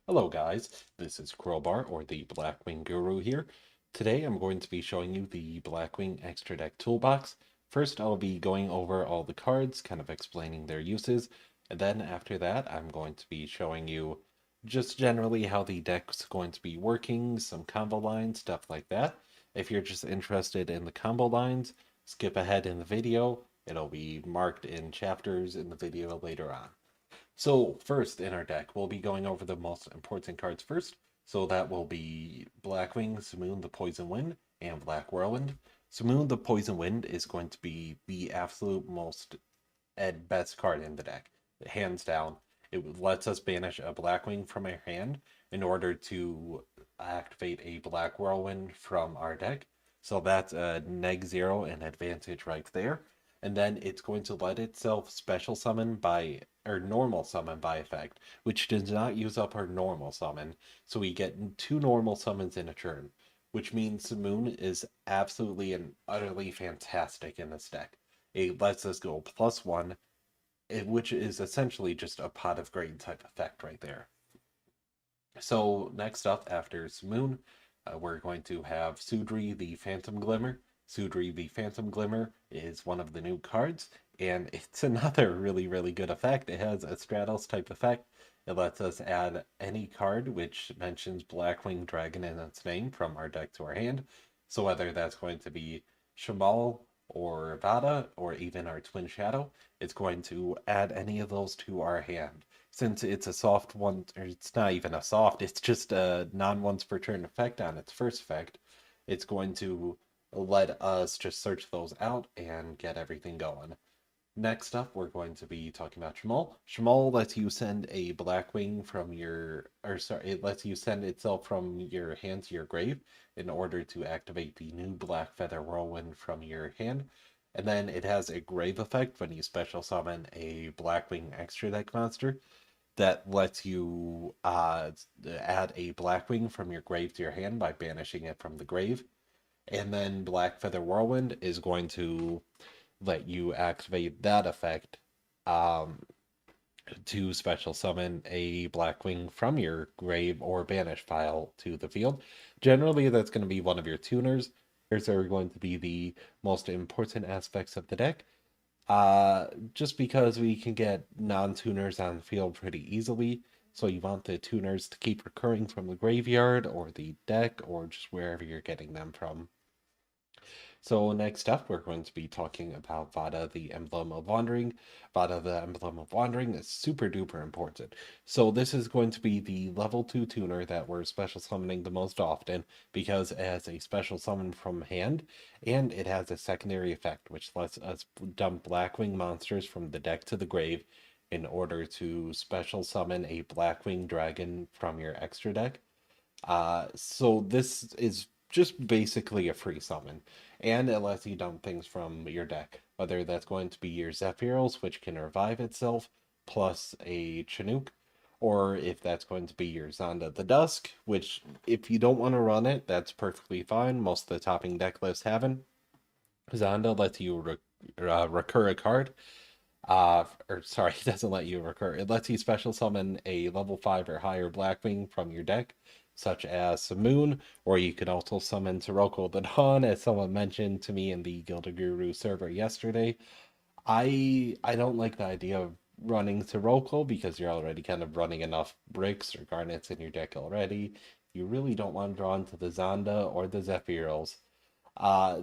Hello guys, this is Crowbar or the Blackwing Guru here. Today I'm going to be showing you the Blackwing Extra Deck Toolbox. First I'll be going over all the cards, kind of explaining their uses, and then after that I'm going to be showing you just generally how the deck's going to be working, some combo lines, stuff like that. If you're just interested in the combo lines, skip ahead in the video. It'll be marked in chapters in the video later on. So first in our deck, we'll be going over the most important cards first. So that will be Blackwing, Simoon the Poison Wind, and Black Whirlwind. Simoon the Poison Wind is going to be the absolute most and best card in the deck, hands down. It lets us banish a Blackwing from our hand in order to activate a Black Whirlwind from our deck. So that's a -0 and advantage right there. And then it's going to let itself special summon by, or normal summon by effect, which does not use up our normal summon. So we get 2 normal summons in a turn, which means Moon is absolutely and utterly fantastic in this deck. It lets us go +1, which is essentially just a pot of grain type effect right there. So next up after Moon, we're going to have Sudri the Phantom Glimmer. Sudri the Phantom Glimmer is one of the new cards, and it's another really good effect. It has a Stratos type effect. It lets us add any card which mentions Blackwing Dragon in its name from our deck to our hand. So whether that's going to be Shamal or Vada or even our Twin Shadow, it's going to add any of those to our hand. Since it's a soft one, or it's not even a soft, it's just a non-once per turn effect on its first effect, it's going to let us just search those out and get everything going. Next up, we're going to be talking about Shamal. Shamal lets you send a Blackwing from your, or sorry, it lets you send itself from your hand to your grave in order to activate the new Black Feather Whirlwind from your hand. And then it has a grave effect when you special summon a Blackwing extra deck monster that lets you add a Blackwing from your grave to your hand by banishing it from the grave. And then Black Feather Whirlwind is going to let you activate that effect um, to special summon a Blackwing from your grave or banish file to the field. Generally, that's going to be one of your tuners. Here's are going to be the most important aspects of the deck. Just because we can get non-tuners on the field pretty easily, so you want the tuners to keep recurring from the graveyard or the deck or just wherever you're getting them from. So next up, we're going to be talking about Vada, the Emblem of Wandering. Vada, the Emblem of Wandering is super duper important. So this is going to be the level 2 tuner that we're special summoning the most often because it has a special summon from hand, and it has a secondary effect, which lets us dump Blackwing monsters from the deck to the grave in order to special summon a Blackwing dragon from your extra deck. So this is just basically a free summon, and it lets you dump things from your deck, whether that's going to be your Zephyros, which can revive itself, plus a Chinook, or if that's going to be your Zonda the Dusk, which if you don't want to run it, that's perfectly fine. Most of the topping deck lists haven't. Zonda lets you recur a card. Or sorry, it doesn't let you recur. It lets you special summon a level 5 or higher Blackwing from your deck, such as Simoon, or you could also summon Sirocco the Dawn, as someone mentioned to me in the Gilded Guru server yesterday. I don't like the idea of running Sirocco because you're already kind of running enough bricks or garnets in your deck already. You really don't want to draw into the Zonda or the Zephyros.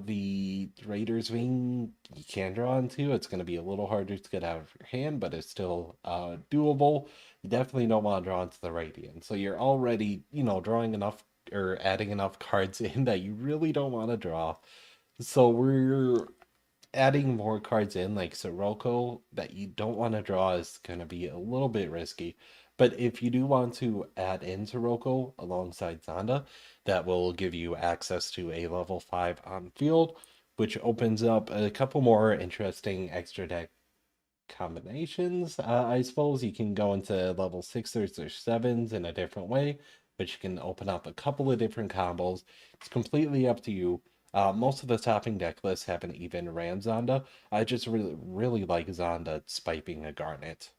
The Raiders Wing you can draw into. It's going to be a little harder to get out of your hand, but it's still doable. You definitely don't want to draw into the Radiant. So you're already, drawing enough or adding enough cards in that you really don't want to draw. So we're adding more cards in like Sirocco that you don't want to draw is going to be a little bit risky. But if you do want to add in Sirocco alongside Zonda, that will give you access to a level 5 on field, which opens up a couple more interesting extra deck combinations. I suppose you can go into level 6s or 7s in a different way, but you can open up a couple of different combos. It's completely up to you. Most of the topping deck lists have an even ran Zonda. I just really like Zonda spiping a Garnet.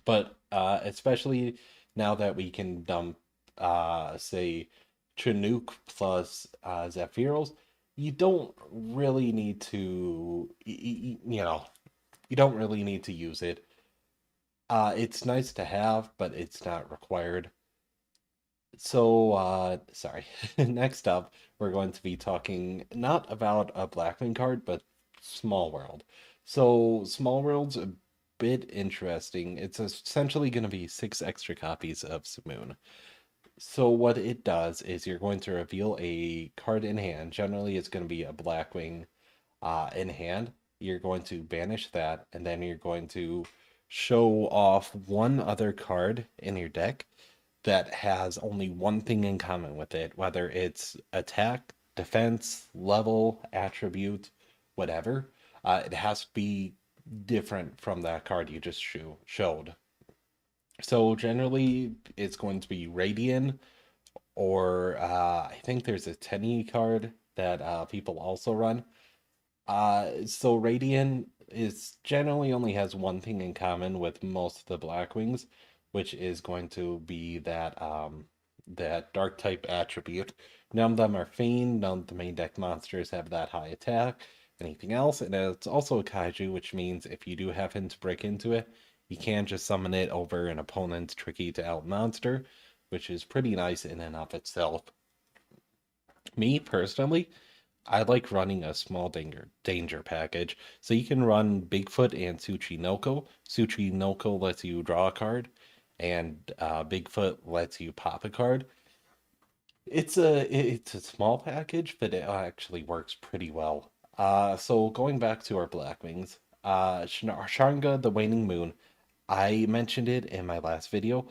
But especially now that we can dump, say, Chinook plus Zephyros, you don't really need to, you don't really need to use it. It's nice to have, but it's not required. So, sorry. Next up, we're going to be talking not about a Blackwing card, but Small World. So, Small World's a bit interesting. It's essentially going to be 6 extra copies of Simoon. So, what it does is you're going to reveal a card in hand. Generally, it's going to be a Blackwing in hand. You're going to banish that, and then you're going to show off one other card in your deck that has only one thing in common with it, whether it's attack, defense, level, attribute, whatever. It has to be different from that card you just showed. So generally, it's going to be Radiant, or I think there's a Tenny card that people also run. So Radiant is generally only has one thing in common with most of the Blackwings, which is going to be that dark type attribute. None of them are Fiend, none of the main deck monsters have that high attack, anything else, and it's also a kaiju, which means if you do happen to break into it, you can just summon it over an opponent's tricky to out monster, which is pretty nice in and of itself. Me personally, I like running a small danger package. So you can run Bigfoot and Tsuchinoko. Tsuchinoko lets you draw a card, and Bigfoot lets you pop a card. It's a small package, but it actually works pretty well. So going back to our Blackwings, Sharnga, the Waning Moon. I mentioned it in my last video.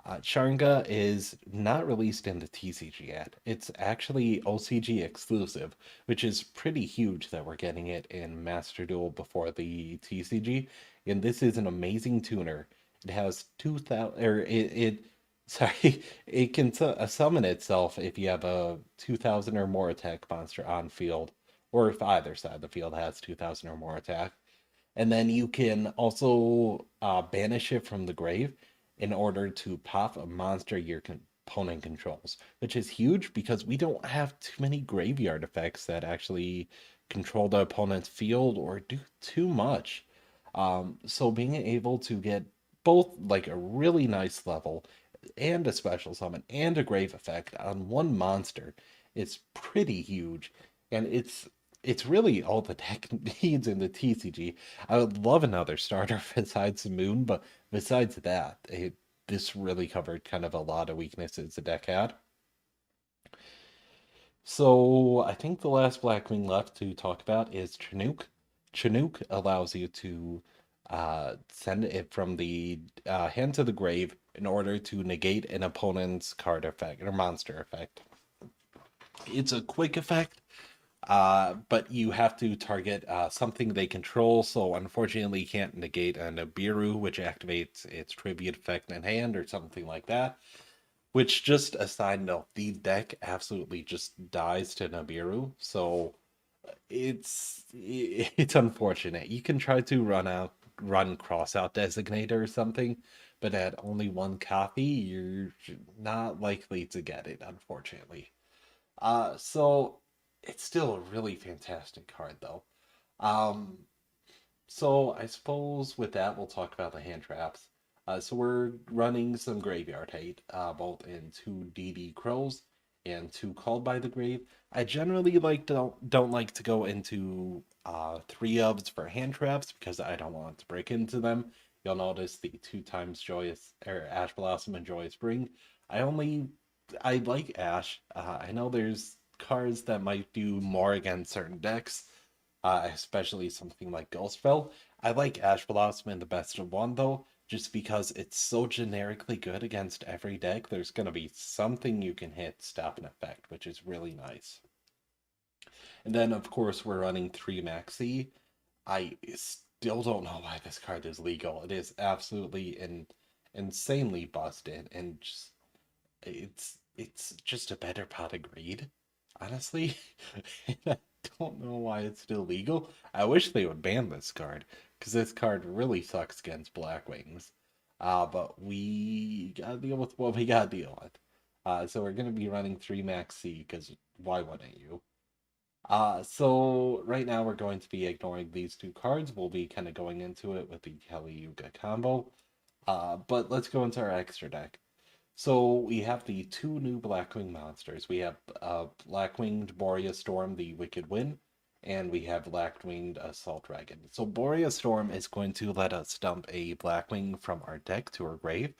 Sharnga is not released in the TCG yet. It's actually OCG exclusive, which is pretty huge that we're getting it in Master Duel before the TCG. And this is an amazing tuner. It has 2000, or sorry, it can summon itself if you have a 2000 or more attack monster on field, or if either side of the field has 2000 or more attack. And then you can also banish it from the grave in order to pop a monster your opponent controls, which is huge because we don't have too many graveyard effects that actually control the opponent's field or do too much. So being able to get both like a really nice level and a special summon and a grave effect on one monster is pretty huge. And it's really all the deck needs in the TCG. I would love another starter besides Moon, but besides that, this really covered kind of a lot of weaknesses the deck had. So I think the last Blackwing left to talk about is Chinook. Chinook allows you to send it from the hand to the grave in order to negate an opponent's card effect or monster effect. It's a quick effect, but you have to target something they control, so unfortunately you can't negate a Nibiru, which activates its tribute effect in hand or something like that. Which, just a side note, the deck absolutely just dies to Nibiru, so it's unfortunate. You can try to run crossout designator or something, but at only one copy, you're not likely to get it, unfortunately. So it's still a really fantastic card though. Um, so I suppose with that we'll talk about the hand traps. So we're running some graveyard hate, both in two DD Crows and two Called by the Grave. I generally don't like to go into three ofs for hand traps because I don't want to break into them. You'll notice the two times Joyous or Ash Blossom and Joyous Spring. I like Ash. I know there's cards that might do more against certain decks, especially something like Ghostspell. I like Ash Blossom in the best of one though, just because it's so generically good against every deck. There's going to be something you can hit, stop an effect, which is really nice. And then, of course, we're running 3 Maxi. I still don't know why this card is legal. It is absolutely insanely busted, and it's just a better pot of greed, honestly. I don't know why it's still legal. I wish they would ban this card, because this card really sucks against Blackwings. but we gotta deal with what we gotta deal with. So we're gonna be running 3 Max C, because why wouldn't you? So right now we're going to be ignoring these two cards. We'll be kind of going into it with the Kelly Yuga combo. But let's go into our extra deck. So we have the two new Blackwing monsters. We have Blackwinged Boreas Storm, the Wicked Wind, and we have Blackwinged Assault Dragon. So Boreas Storm is going to let us dump a Blackwing from our deck to our grave,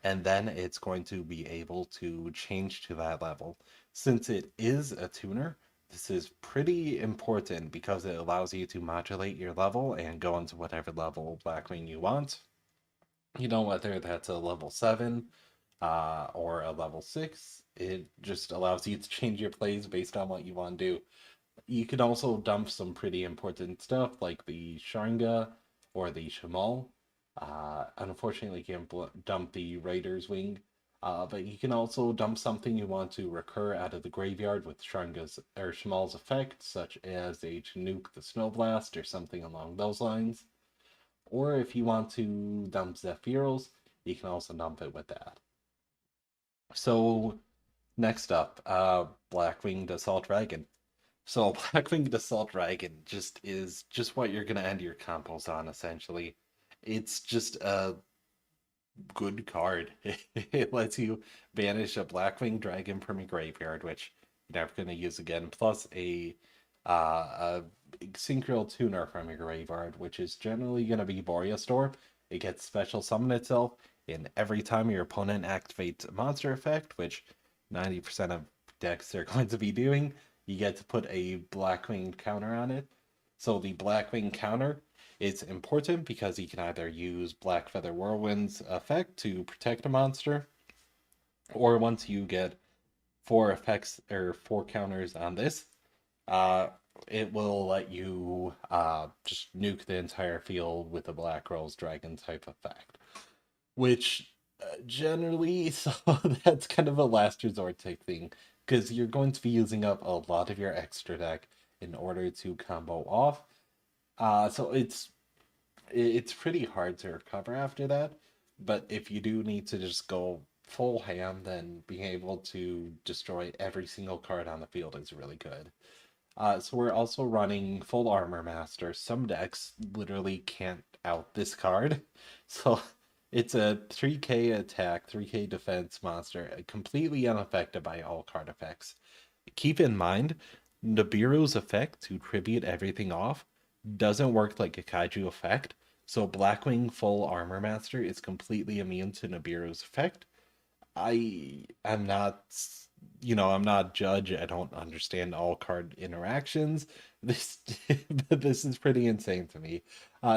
and then it's going to be able to change to that level. Since it is a tuner, this is pretty important because it allows you to modulate your level and go into whatever level Blackwing you want. You know, whether that's a level 7 or a level 6, it just allows you to change your plays based on what you want to do. You can also dump some pretty important stuff like the Sharnga or the Shamal. Unfortunately, you can't dump the Raider's Wing, but you can also dump something you want to recur out of the graveyard with Sharnga's or Shamal's effect, such as a Chinook the Snow Blast or something along those lines. Or if you want to dump Zephyros, you can also dump it with that. So next up, Blackwinged Assault Dragon. So Blackwinged Assault Dragon just is just what you're gonna end your combos on essentially. It's just a good card. It lets you banish a Blackwing Dragon from your graveyard, which you're never gonna use again, plus a Synchro Tuner from your graveyard, which is generally gonna be Boreas Storm. It gets special summon itself, and every time your opponent activates a monster effect, which 90% of decks are going to be doing, you get to put a Blackwing counter on it. So the Blackwing counter is important because you can either use Black Feather Whirlwind's effect to protect a monster, or once you get 4 effects or 4 counters on this, uh, it will let you just nuke the entire field with a Black Rose Dragon type effect, which generally, so that's kind of a last resort type thing, because you're going to be using up a lot of your extra deck in order to combo off. So it's pretty hard to recover after that. But if you do need to just go full ham, then being able to destroy every single card on the field is really good. So we're also running full armor master. Some decks literally can't out this card. So it's a 3k attack, 3k defense monster, completely unaffected by all card effects. Keep in mind, Nibiru's effect to tribute everything off doesn't work like a kaiju effect. So Blackwing full armor master is completely immune to Nibiru's effect. I am not, I'm not judge. I don't understand all card interactions. This this is pretty insane to me.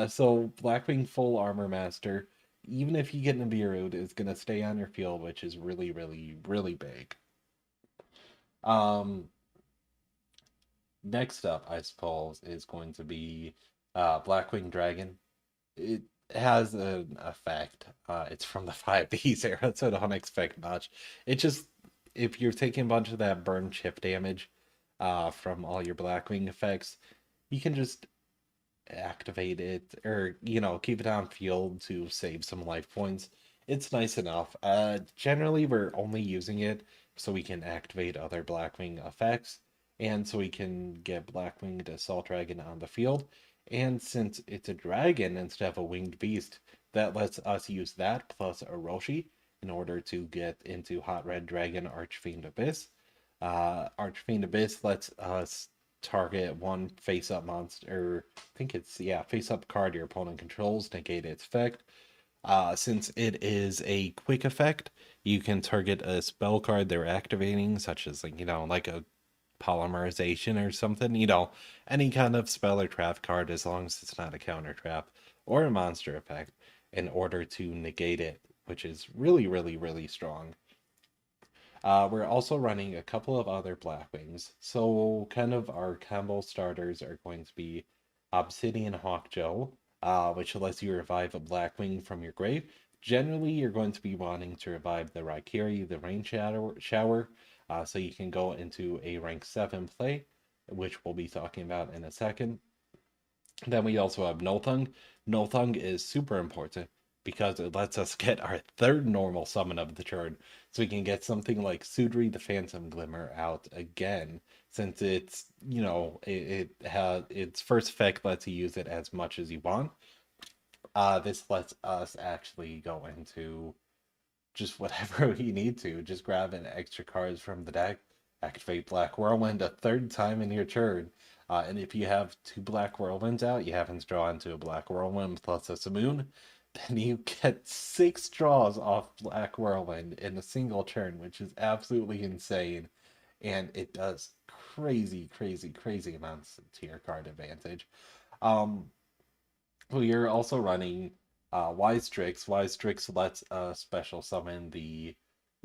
So Blackwing full armor master, even if you get Nibiru, is gonna stay on your field, which is really, really, really big. Um, Next up, I suppose, is going to be Blackwing Dragon. It has an effect. It's from the 5Bs era, so don't expect much. It just, if you're taking a bunch of that burn chip damage from all your Blackwing effects, you can just activate it or, keep it on field to save some life points. It's nice enough. Generally, we're only using it so we can activate other Blackwing effects and so we can get Blackwinged Assault Dragon on the field. And since it's a dragon instead of a winged beast, that lets us use that plus Orochi in order to get into Hot Red Dragon Archfiend Abyss. Archfiend Abyss lets us target one face-up monster, I think it's, yeah, face-up card your opponent controls, negate its effect. Since it is a quick effect, you can target a spell card they're activating, such as, like a polymerization or something, any kind of spell or trap card as long as it's not a counter trap or a monster effect in order to negate it, which is really, really, really strong. We're also running a couple of other Blackwings. So kind of our combo starters are going to be Obsidian Hawkjoe, which lets you revive a Blackwing from your grave. Generally, you're going to be wanting to revive the Raikiri, the Rain Shower, so you can go into a rank 7 play, which we'll be talking about in a second. Then we also have Nothung. Nothung is super important because it lets us get our third normal summon of the turn. So we can get something like Sudri the Phantom Glimmer out again, since it's, it has its first effect lets you use it as much as you want. This lets us actually go into just whatever we need to. Just grab an extra cards from the deck, activate Black Whirlwind a third time in your turn. And if you have two Black Whirlwinds out, you happen to draw into a Black Whirlwind plus a Simoon, then you get 6 draws off Black Whirlwind in a single turn, which is absolutely insane. And it does crazy, crazy, crazy amounts to your card advantage. Um, we are also running Wise Tricks. Wise Tricks lets special summon the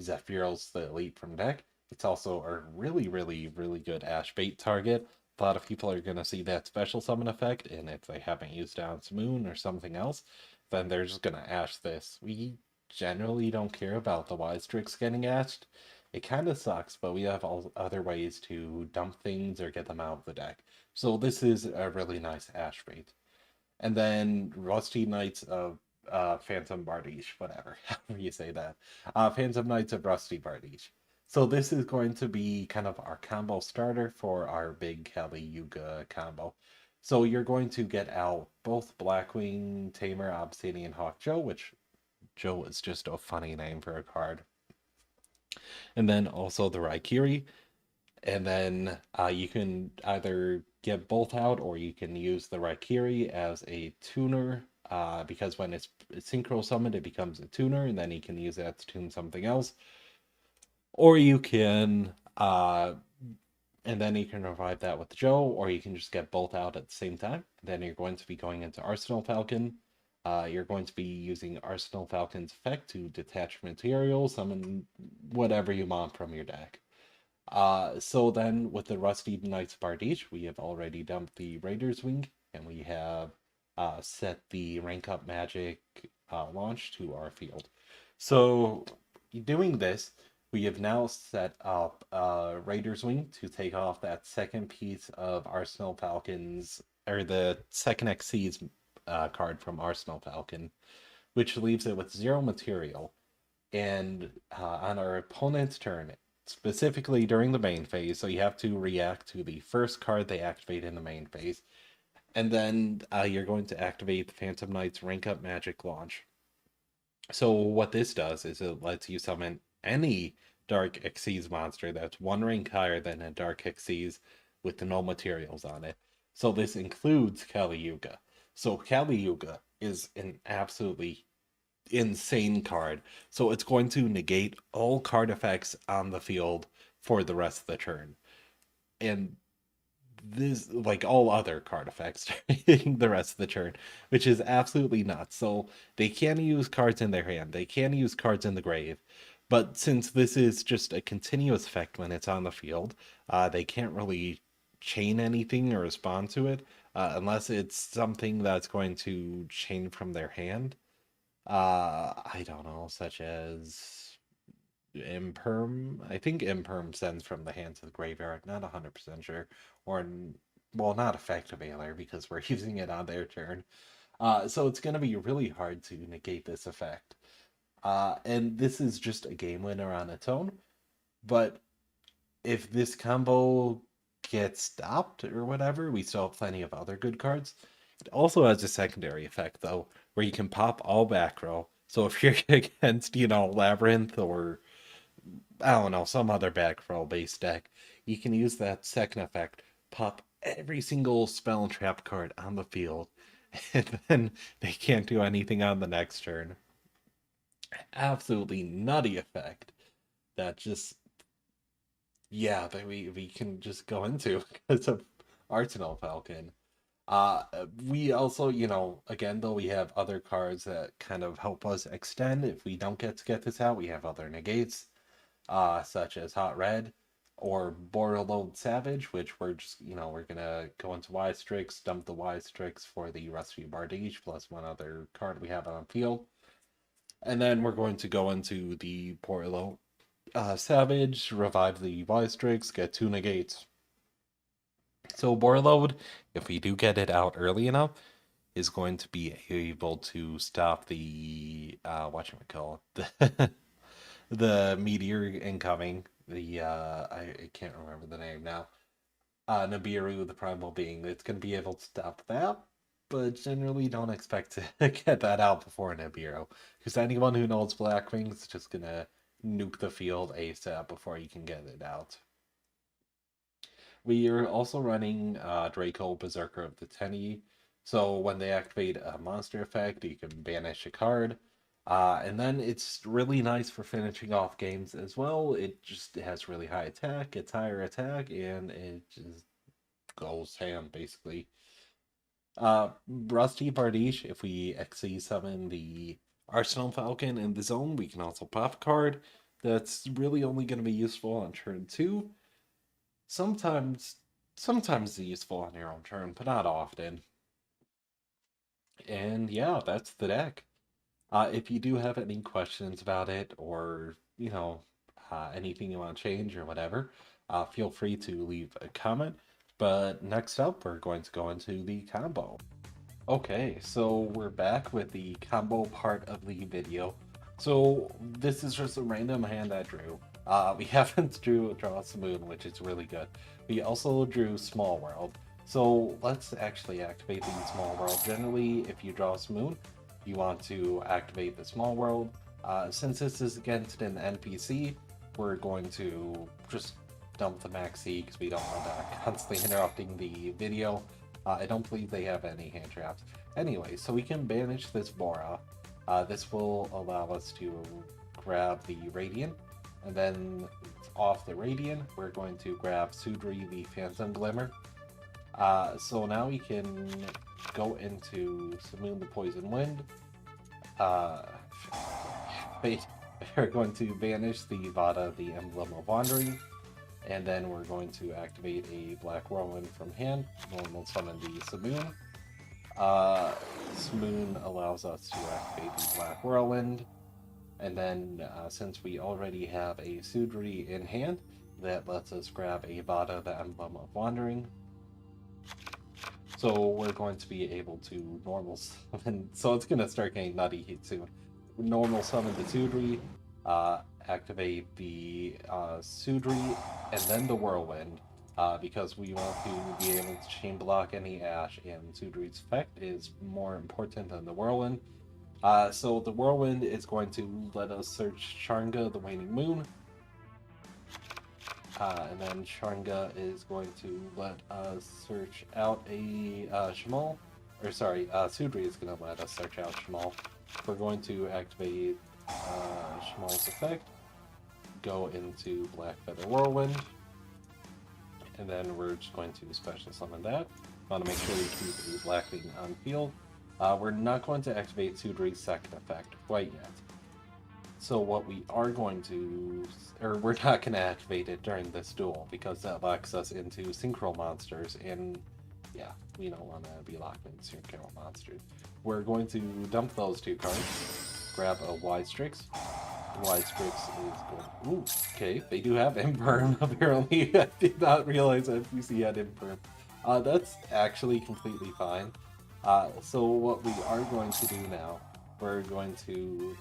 Zephyros, the elite from deck. It's also a really, really, really good Ash bait target. A lot of people are going to see that special summon effect, and if they haven't used Dance Moon or something else, then they're just going to Ash this. We generally don't care about the Wise Tricks getting ashed. It kind of sucks, but we have all other ways to dump things or get them out of the deck. So this is a really nice Ash bait. And then Rusty Knights of Phantom Bardiche, whatever, however you say that. Phantom Knights of Rusty Bardiche. So this is going to be kind of our combo starter for our big Kelly Yuga combo. So you're going to get out both Blackwing, Tamer, Obsidian Hawk Joe, which Joe is just a funny name for a card. And then also the Raikiri, and then you can either get both out or you can use the Raikiri as a tuner, because when it's synchro summoned, it becomes a tuner, and then you can use that to tune something else. Or you can, and then you can revive that with Joe, or you can just get both out at the same time. Then you're going to be going into Arsenal Falcon. You're going to be using Arsenal Falcon's effect to detach materials, summon whatever you want from your deck. So then with the Rusty Knights Bardiche, we have already dumped the Raider's Wing, and we have set the rank up magic launch to our field. So doing this, we have now set up Raider's Wing to take off that second piece of Arsenal Falcon's, or the second Xyz card from Arsenal Falcon, which leaves it with 0 material. And on our opponent's turn, specifically during the main phase, so you have to react to the first card they activate in the main phase, and then you're going to activate the Phantom Knight's Rank Up Magic launch. So what this does is it lets you summon any Dark Xyz monster that's 1 rank higher than a Dark Xyz with no materials on it. So this includes Kali Yuga. So Kali Yuga is an absolutely insane card. So it's going to negate all card effects on the field for the rest of the turn. And this, like all other card effects during the rest of the turn, which is absolutely nuts. So they can use cards in their hand, they can use cards in the grave, but since this is just a continuous effect when it's on the field, they can't really chain anything or respond to it unless it's something that's going to chain from their hand. I don't know, such as Imperm. I think Imperm sends from the hand to the graveyard. Not 100% sure. Or, well, not Effective Ailer because we're using it on their turn. So it's going to be really hard to negate this effect. And this is just a game winner on its own. But if this combo gets stopped or whatever, we still have plenty of other good cards. It also has a secondary effect, though, where you can pop all back row. So if you're against, Labyrinth or, I don't know, some other back row based deck, you can use that second effect, pop every single spell and trap card on the field, and then they can't do anything on the next turn. Absolutely nutty effect that just, yeah, that we can just go into because of Arsenal Falcon. We also, again, though, we have other cards that kind of help us extend. If we don't get to get this out, we have other negates, such as Hot Red or Borderload Savage, which we're just, we're gonna go into Wise Tricks, dump the Wise Tricks for the Rusty Bardiche, plus one other card we have on field. And then we're going to go into the Borderload Savage, revive the Wise Tricks, get 2 negates. So Borderload, if we do get it out early enough, is going to be able to stop the whatchamacallit, the the meteor incoming. The I can't remember the name now. Nibiru, the primal being, it's going to be able to stop that, but generally don't expect to get that out before Nibiru, because anyone who knows Blackwing's just going to nuke the field ASAP before you can get it out. We are also running Draco, Berserker of the Tenny, so when they activate a monster effect, you can banish a card. And then it's really nice for finishing off games as well. It just has really high attack, it's higher attack, and it just goes ham, basically. Rusty Bardiche, if we XE summon the Arsenal Falcon in the zone, we can also pop a card. That's really only going to be useful on turn 2. Sometimes it's useful on your own turn, but not often. And yeah, that's the deck. If you do have any questions about it, or anything you want to change or whatever, feel free to leave a comment. But next up, we're going to go into the combo. Okay, so we're back with the combo part of the video. So this is just a random hand I drew. We haven't draw Simoon, which is really good. We also drew Small World. So let's actually activate the Small World. Generally, if you draw Simoon, you want to activate the Small World. Since this is against an NPC, we're going to just dump the Maxi because we don't want that constantly interrupting the video. I don't believe they have any hand traps. Anyway, so we can banish this Bora. This will allow us to grab the Radiant, and then off the Radiant, we're going to grab Sudri the Phantom Glimmer. So now we can go into Simoon the Poison Wind. We're going to banish the Vada the Emblem of Wandering. And then we're going to activate a Black Whirlwind from hand. Normal summon the Simoon. Simoon allows us to activate the Black Whirlwind. And then since we already have a Sudri in hand, that lets us grab a Vada, the Emblem of Wandering. So we're going to be able to normal summon. So it's going to start getting nutty soon. Normal summon the Sudri. Activate the Sudri and then the Whirlwind, because we want to be able to chain block any Ash, and Sudri's effect is more important than the Whirlwind. So the Whirlwind is going to let us search Sharnga, the Waning Moon, and then Sharnga is going to let us search out a Shamal, or sorry, Sudri is going to let us search out Shamal. We're going to activate Shamal's effect, go into Black Feather Whirlwind, and then we're just going to special summon that. Want to make sure we keep the Blackwing on field. We're not going to activate Sudri's second effect quite yet. So what we are going to, or we're not going to activate it during this duel, because that locks us into Synchro monsters, and yeah, we don't want to be locked into Synchro monsters. We're going to dump those two cards, grab a Wise Strix. Wise Strix is going. Ooh, okay, they do have Imperm, apparently. I did not realize NPC had Imperm. That's actually completely fine. So what we are going to do now, we're going to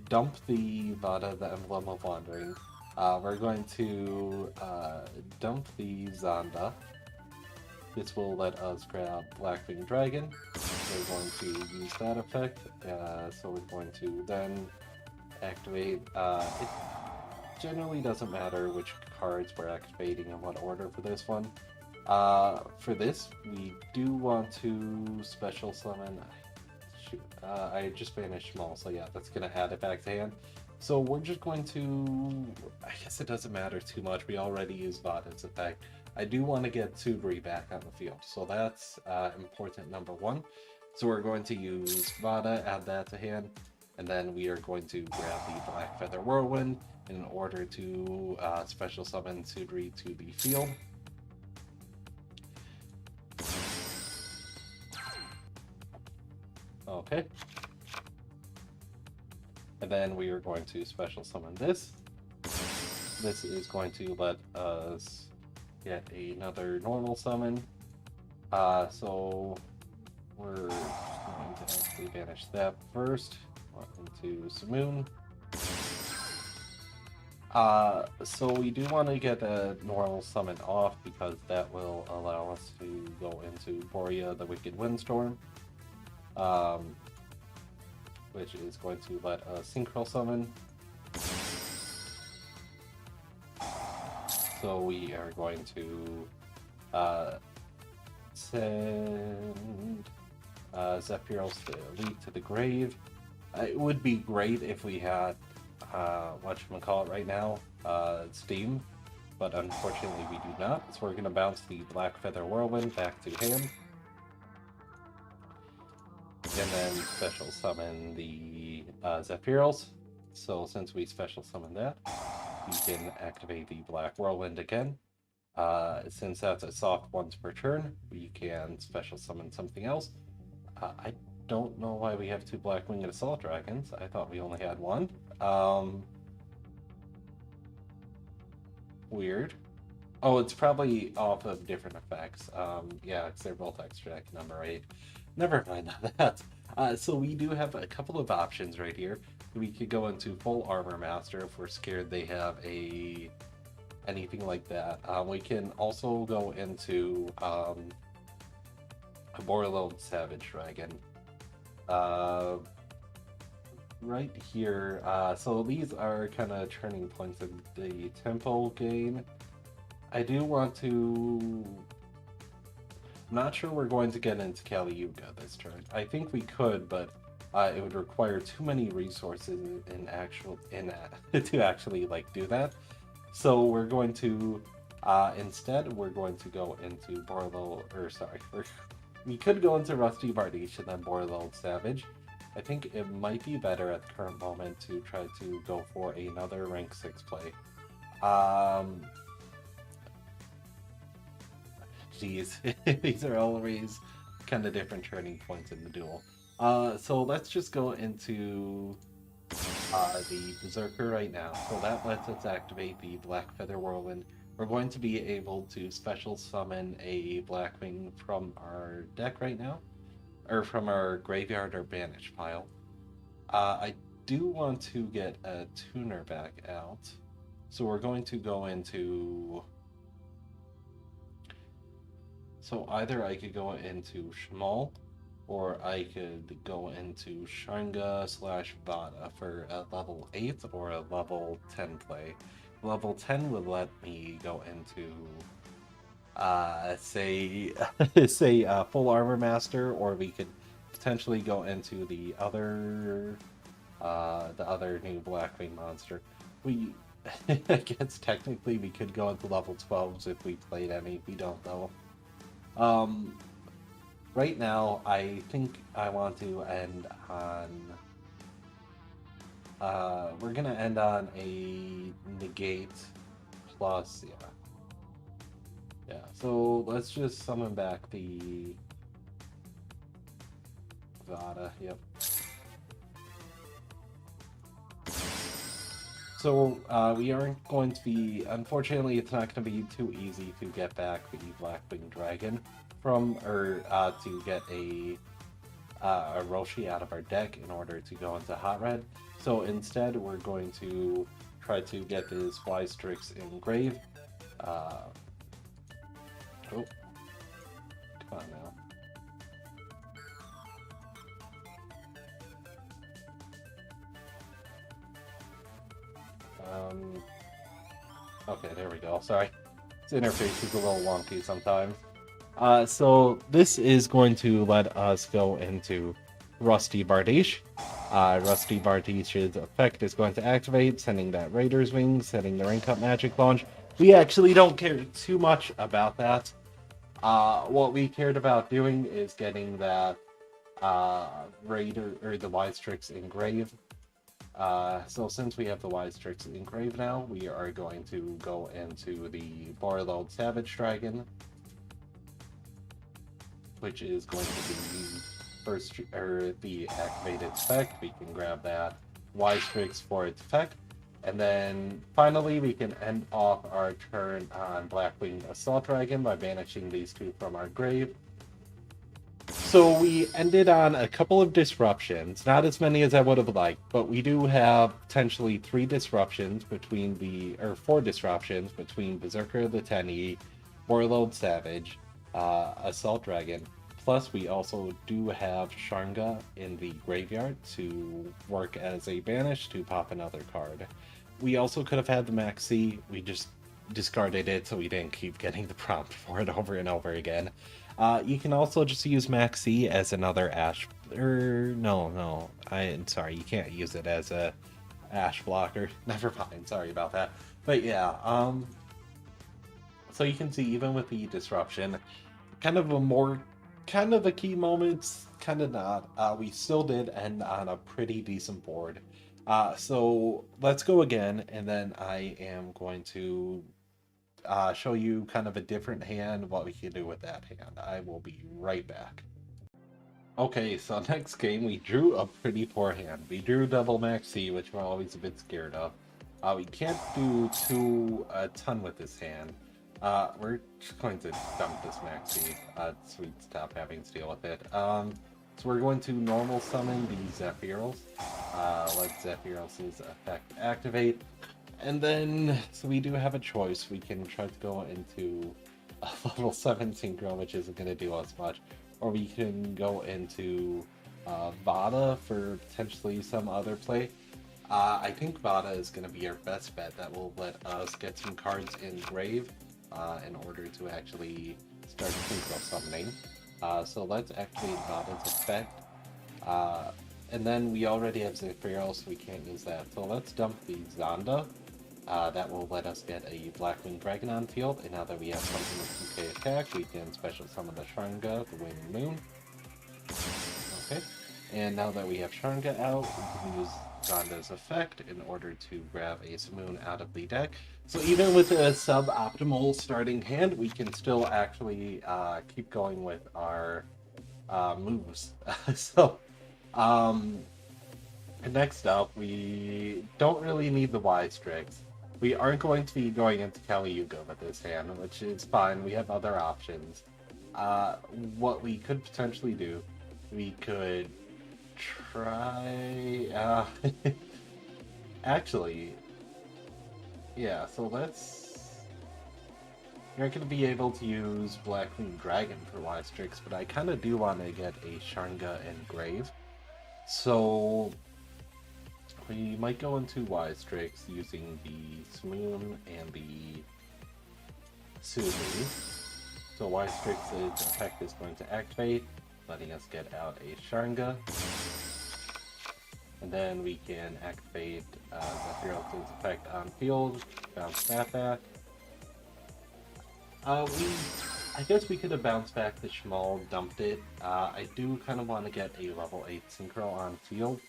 dump the Vada, the Emblem of Wandering. We're going to dump the Zonda. This will let us grab Blackwing Dragon. We're going to use that effect. So we're going to then activate. It generally doesn't matter which cards we're activating in what order for this one. For this, we do want to special summon. Shoot, I just banished Small, so yeah, that's gonna add it back to hand. So we're just going to. I guess it doesn't matter too much. We already used Vada's effect. I do want to get Sudri back on the field, so that's important number one. So we're going to use Vada, add that to hand, and then we are going to grab the Black Feather Whirlwind in order to special summon Sudri to the field. Okay. And then we are going to special summon this. This is going to let us get another normal summon. So we're obviously banish that first. Into Simoon. So we do want to get a normal summon off because that will allow us to go into Borea the Wicked Windstorm, which is going to let us synchro summon. So we are going to send Zephyros to Elite to the grave. It would be great if we had whatchamacallit right now, Steam, but unfortunately we do not, so we're going to bounce the Black Feather Whirlwind back to hand, and then special summon the Zephyros. So since we special summon that, we can activate the Black Whirlwind again. Since that's a soft once per turn, we can special summon something else. I don't know why we have 2 Blackwing Assault Dragons. I thought we only had 1. Weird. Oh, it's probably off of different effects. Yeah, because they're both extra deck number 8. Never mind that. So we do have a couple of options right here. We could go into full Armor Master if we're scared they have anything like that. We can also go into a Borreload Savage Dragon. Right here, so these are kind of turning points in the tempo game. I do want to... I'm not sure we're going to get into Kali Yuga this turn. I think we could, but it would require too many resources to actually like do that. So we're going to instead we're going to go into we could go into Rusty Bardiche and then Borreload Savage. I think it might be better at the current moment to try to go for another rank 6 play. Geez, these are always kind of different turning points in the duel. So let's just go into the Berserker right now. So that lets us activate the Black Feather Whirlwind. We're going to be able to special summon a Blackwing from our deck right now, or from our graveyard or banish pile. I do want to get a tuner back out, so we're going to go into... So either I could go into Shmal, or I could go into Shanga / Vada for a level 8 or a level 10 play. Level 10 would let me go into, say full Armor Master, or we could potentially go into the other new Blackwing monster. I guess technically we could go into level 12s if we played any. We don't know. Right now, I think I want to end on... we're gonna end on a negate plus, yeah. So let's just summon back the Vada, yep. So we aren't going to be, unfortunately it's not going to be too easy to get back the Blackwing Dragon from, or to get a Roshi out of our deck in order to go into Hot Red. So instead we're going to try to get this Ystrix Engrave. Oh, come on now. Okay, there we go. Sorry. This interface is a little wonky sometimes. So this is going to let us go into Rusty Bardiche. Rusty Bardiche's effect is going to activate, sending that Raider's Wing, setting the Rank Up Magic Launch. We actually don't care too much about that. What we cared about doing is getting that Raider, or the Ystrix Engrave. So since we have the Ystrix Engrave now, we are going to go into the Borreload Savage Dragon, which is going to be first, or the activated spec. We can grab that Ystrix for its effect, and then finally we can end off our turn on Blackwing Assault Dragon by banishing these two from our grave. So we ended on a couple of disruptions, not as many as I would have liked, but we do have potentially four disruptions between Berserker the Tenny, Warlord Savage, Assault Dragon. Plus, we also do have Sharnga in the graveyard to work as a banish to pop another card. We also could have had the Maxi, we just discarded it so we didn't keep getting the prompt for it over and over again. You can also just use Maxi as another Ash. No, I'm sorry, you can't use it as a Ash blocker. Never mind, sorry about that. But yeah, so you can see even with the disruption, kind of a key moments, kind of not. We still did end on a pretty decent board. So let's go again, and then I am going to show you kind of a different hand, what we can do with that hand. I will be right back. Okay, so next game we drew a pretty poor hand. We drew double Maxi, which we're always a bit scared of. We can't do a ton with this hand. We're just going to dump this Maxi so we stop having to deal with it. So we're going to normal summon the Zephyros. Let Zephyros' effect activate. And then, so we do have a choice. We can try to go into a level 7 Synchro, which isn't going to do us much. Or we can go into Vada for potentially some other play. I think Vada is going to be our best bet. That will let us get some cards in grave in order to actually start Synchro summoning. So let's activate Vada's effect. And then we already have Zephyros, so we can't use that. So let's dump the Zonda. That will let us get a Blackwing Dragon on field, and now that we have something with 2k attack, we can special summon the Sharnga, the Waning Moon. Okay, and now that we have Sharnga out, we can use Zonda's effect in order to grab a Simoon out of the deck. So even with a suboptimal starting hand, we can still actually keep going with our moves. Next up, we don't really need the Y-Strix. We aren't going to be going into Kali Yuga with this hand, which is fine. We have other options. What we could potentially do, we could try... actually, yeah, so let's... You're not going to be able to use Blackwing Dragon for Y-Strix, but I kind of do want to get a Sharnga and Grave. So... we might go into Y-Strix using the Simoon and the Suzu. So Y-Strix's effect is going to activate, letting us get out a Sharnga. And then we can activate Zephyros' effect on field, bounce that back. I guess we could have bounced back the Shmal, dumped it. I do kind of want to get a level 8 Synchro on field.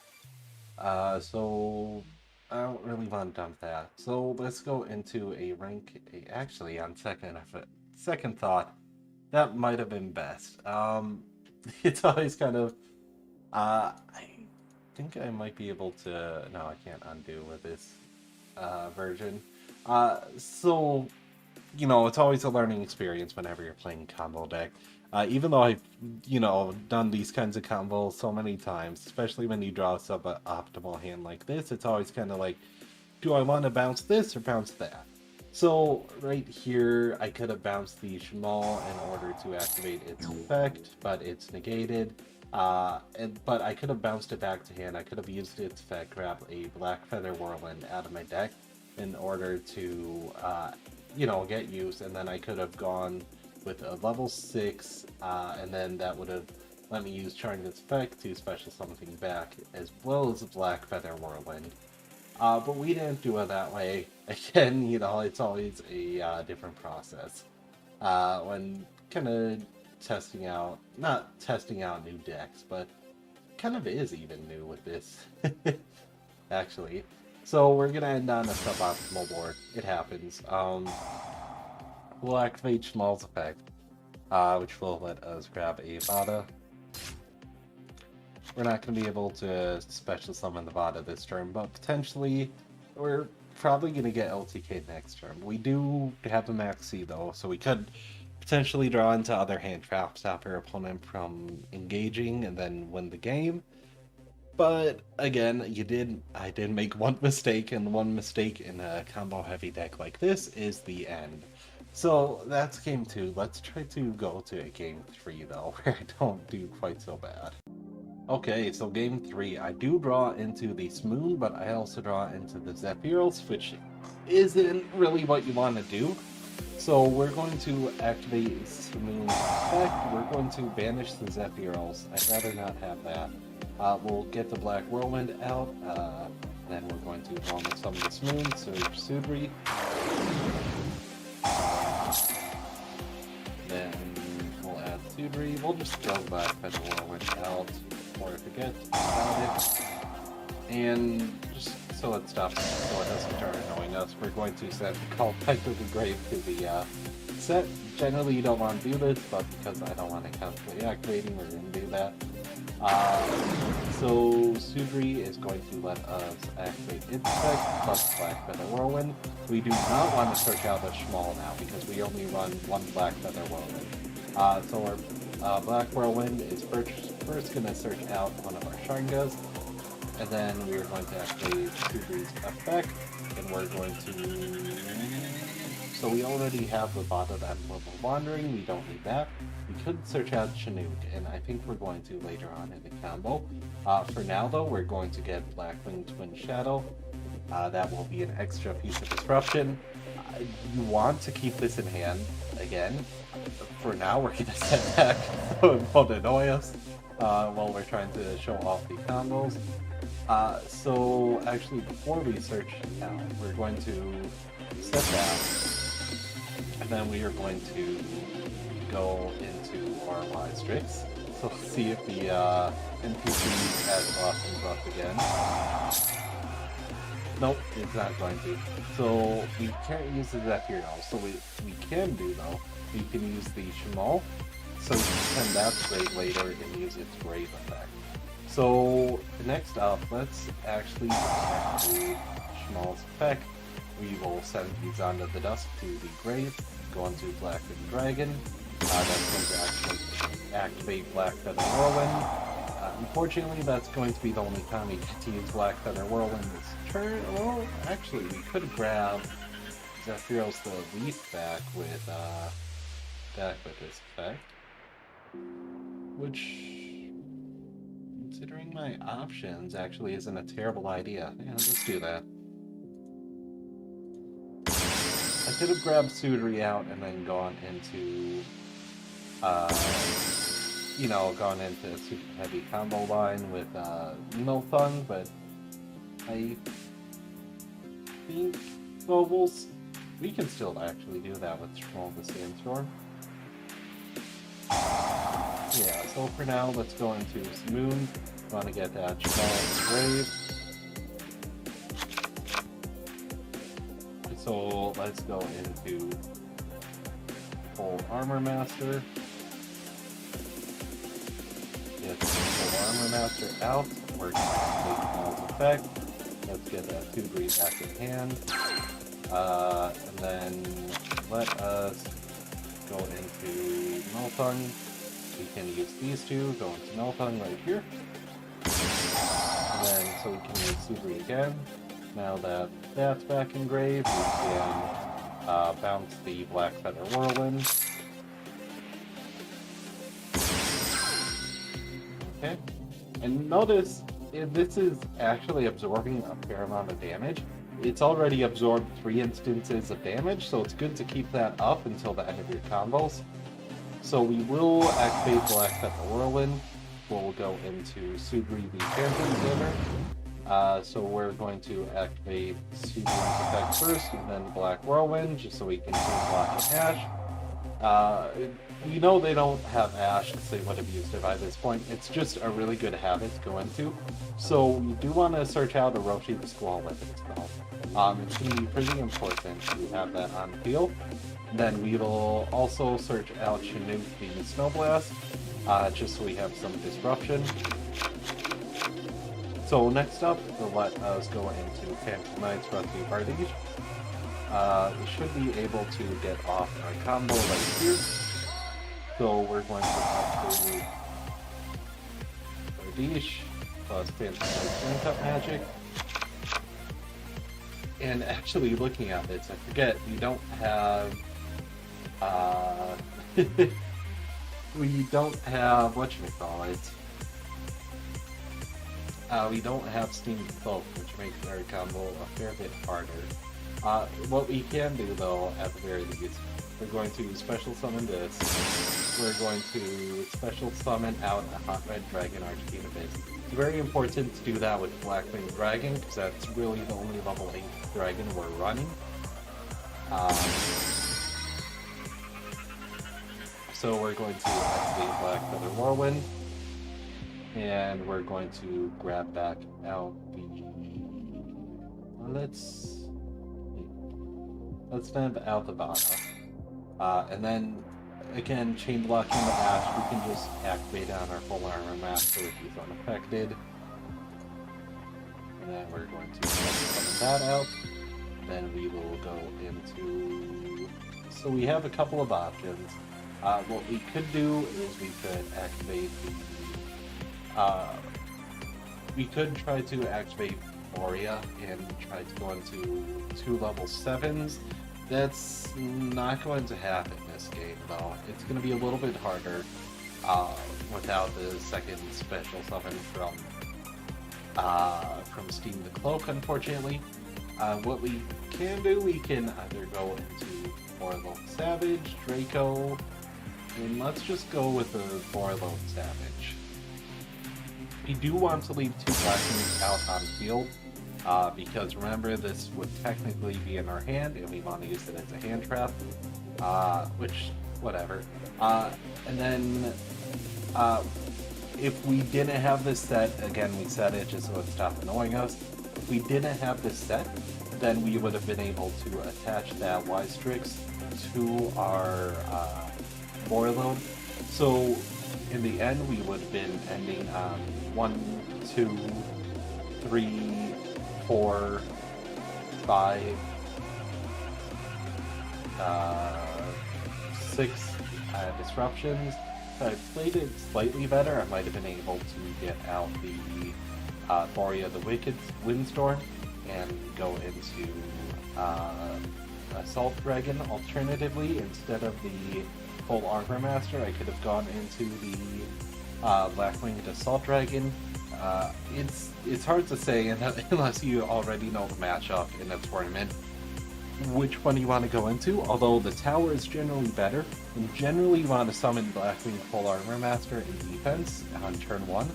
So I don't really want to dump that. So let's go into a rank. Actually, on second thought, that might have been best. It's always kind of. I think I might be able to. No, I can't undo with this version. So you know, it's always a learning experience whenever you're playing combo deck. Even though I've, done these kinds of combos so many times, especially when you draw a sub-optimal hand like this, it's always kind of like, do I want to bounce this or bounce that? So right here, I could have bounced the Shmal in order to activate its effect, but it's negated. But I could have bounced it back to hand. I could have used its effect, grab a Black Feather Whirlwind out of my deck in order to, get used, and then I could have gone with a level 6, and then that would have let me use Charnga's effect to special something back, as well as a Black Feather Whirlwind. But we didn't do it that way. Again, it's always a different process. When kind of not testing out new decks, but kind of is even new with this, actually. So we're gonna end on a suboptimal board. It happens. We'll activate Shmal's effect, which will let us grab a Vada. We're not going to be able to special summon the Vada this turn, but potentially we're probably going to get LTK next turn. We do have a Maxi though, so we could potentially draw into other hand traps, stop your opponent from engaging, and then win the game. But again, I did make one mistake, and one mistake in a combo heavy deck like this is the end. So that's game 2. Let's try to go to game 3 though, where I don't do quite so bad. Okay, so game 3, I do draw into the Smoon, but I also draw into the Zephyros, which isn't really what you want to do. So we're going to activate Smoon's effect. We're going to banish the Zephyros. I'd rather not have that. We'll get the Black Whirlwind out. Then we're going to normal summon the Smoon, Surge Sudri. Then we'll add Sudri. We'll just throw Black Feather Whirlwind out before I forget about it. And just so it stops, so it doesn't start annoying us, we're going to send Call Back to the Grave to the set. Generally you don't want to do this, but because I don't want to constantly activating, we're going to do that. So Sudri is going to let us activate its effect plus Black Feather Whirlwind. We do not want to search out a Schmal now because we only run one Black Feather Whirlwind. So our Black Whirlwind is first going to search out one of our Shangas, and then we are going to activate Sudri's effect, and we're going to... So we already have the bottom Emblem of Wandering, we don't need that. We could search out Chinook, and I think we're going to later on in the combo. For now though, we're going to get Blackwing Twin Shadow. That will be an extra piece of disruption. You want to keep this in hand, again. For now, we're going to set back so it won't annoy us while we're trying to show off the combos. So actually, before we search out, we're going to set that. And then we are going to go into our Y-Strix. So see if the NPC has Blossom Buff again. Nope, it's not going to. So we can't use the Zephyros. So we can do though. We can use the Schmal. So we can send that straight later and use its Grave effect. So next up, let's actually activate Schmal's effect. We will send these onto the Dusk to the Grave, go on to Blackwing Dragon. That's going to activate Black Feather Whirlwind. Unfortunately, that's going to be the only time we get to use Black Feather Whirlwind this turn. Well, actually, we could grab Zephyros the Leaf back with this effect. Which, considering my options, actually isn't a terrible idea. Yeah, let's do that. I could have grabbed Sudri out and then gone into, gone into super heavy combo line with Milthung, but I think, well, we can still actually do that with Schmal the Sandstorm. Yeah, so for now, let's go into Smoon. We want to get that Schmal in the Grave. So let's go into full Armor Master. Get the full Armor Master out. We're going to take Schmal's effect. Let's get that 2 Breeze back in hand. And then let us go into Milthung. We can use these two, go into Milthung right here. And then, so we can use Sudri again. Now that that's back in Grave, we can bounce the Black Feather Whirlwind. Okay, and notice this is actually absorbing a fair amount of damage. It's already absorbed 3 instances of damage, so it's good to keep that up until the end of your combos. So we will activate Black Feather Whirlwind. We'll go into Sudri the Phantom Zimmer. So we're going to activate Sudri's effect first, and then Black Whirlwind, just so we can block the Ash. We know they don't have Ash because they would have used it by this point. It's just a really good habit to go into. So we do want to search out Orochi the Squall Weapon spell. It's going to be pretty important to have that on the field. Then we will also search out Chinook the Snow Blast, just so we have some disruption. So next up, we'll let us go into Phantom Knight's Rusty Bardige. We should be able to get off our combo right here. So we're going to have to Bardiche plus Fantastic Up Magic. And actually looking at this, I forget, we don't have we don't have whatchamacallit. We don't have Steam Cloak, which makes our combo a fair bit harder. What we can do though, at the very least, we're going to special summon this. We're going to special summon out a Hot Red Dragon Arcane Abyss. It's very important to do that with Blackwing Dragon, because that's really the only level 8 dragon we're running. So we're going to activate Black Feather Whirlwind, and we're going to grab back out the... Let's stamp out the Vana. And then, again, Chain Blocking the Ash, we can just activate on our Full Armor Master if he's unaffected. And then we're going to summon that out. Then we will go into... So we have a couple of options. What we could do is we could activate the... we could try to activate Moria and try to go into 2 level 7s. That's not going to happen this game, though. It's going to be a little bit harder without the second special summon from Steam the Cloak, unfortunately. What we can do, we can either go into Borlone Savage, Draco, and let's just go with the Borlone Savage. We do want to leave 2 Blackwings out on field, because remember, this would technically be in our hand, and we want to use it as a hand trap, which, whatever. And then, if we didn't have this set, again, we set it just so it stopped annoying us. If we didn't have this set, then we would have been able to attach that Y-Strix to our Borlone. So, in the end, we would have been ending on 1, 2, 3, 4, 5, 6 disruptions. If I played it slightly better, I might have been able to get out the Moria the Wicked Windstorm and go into Assault Dragon alternatively. Instead of the Full Armor Master, I could have gone into the Blackwing Assault Dragon. It's hard to say unless you already know the matchup in a tournament which one you want to go into, although the tower is generally better. You generally want to summon Blackwing Full Armor Master in defense on turn 1,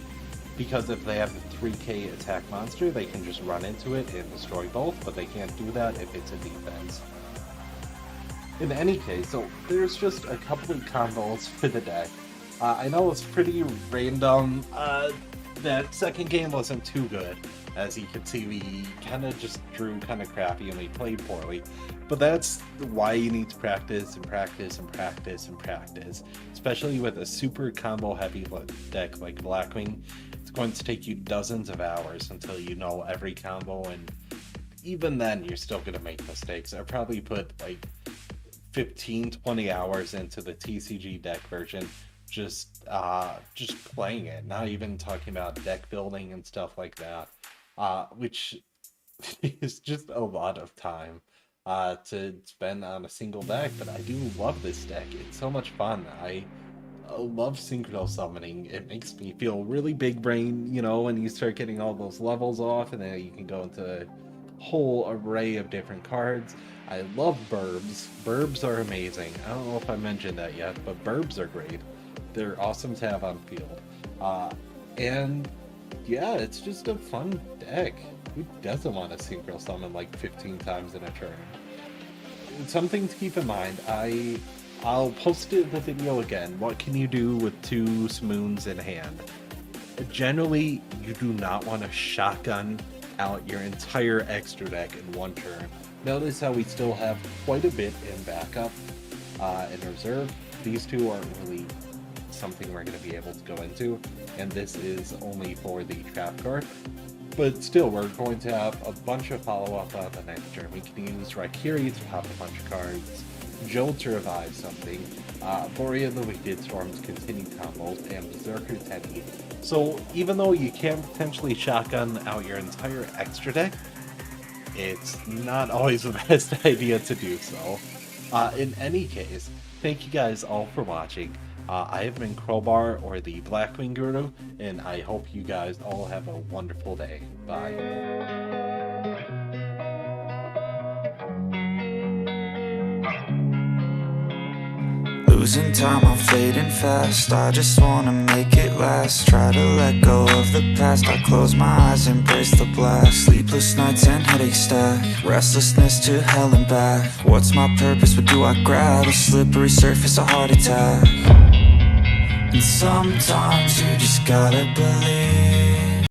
because if they have a 3k attack monster, they can just run into it and destroy both, but they can't do that if it's a defense. In any case, so there's just a couple of combos for the deck. I know it's pretty random. That second game wasn't too good. As you can see, we kind of just drew kind of crappy and we played poorly. But that's why you need to practice and practice and practice and practice. Especially with a super combo heavy deck like Blackwing. It's going to take you dozens of hours until you know every combo, and even then you're still going to make mistakes. I probably put like 15-20 hours into the TCG deck version just playing it, not even talking about deck building and stuff like that, which is just a lot of time to spend on a single deck. But I do love this deck. It's so much fun. I love synchro summoning. It makes me feel really big brain, you know, when you start getting all those levels off, and then you can go into a whole array of different cards. I love Burbs. Burbs are amazing. I don't know if I mentioned that yet, but Burbs are great. They're awesome to have on field. And yeah, it's just a fun deck. Who doesn't want to synchro summon like 15 times in a turn? Something to keep in mind, I'll post the video again. What can you do with 2 Smoons in hand? Generally, you do not want to shotgun out your entire extra deck in one turn. Notice how we still have quite a bit in backup in reserve. These 2 aren't really something we're going to be able to go into, and this is only for the trap card. But still, we're going to have a bunch of follow-up on the next turn. We can use Raikiri to pop a bunch of cards. Joe to revive something, Borea the Wicked Storms continue combos, and Berserker Teddy. So even though you can potentially shotgun out your entire extra deck, it's not always the best idea to do so. In any case, thank you guys all for watching. I have been Crowbar, or the Blackwing Guru, and I hope you guys all have a wonderful day. Bye. Losing time, I'm fading fast. I just wanna make it last. Try to let go of the past. I close my eyes, embrace the blast. Sleepless nights and headaches stack. Restlessness to hell and back. What's my purpose? What do I grab? A slippery surface, a heart attack. And sometimes you just gotta believe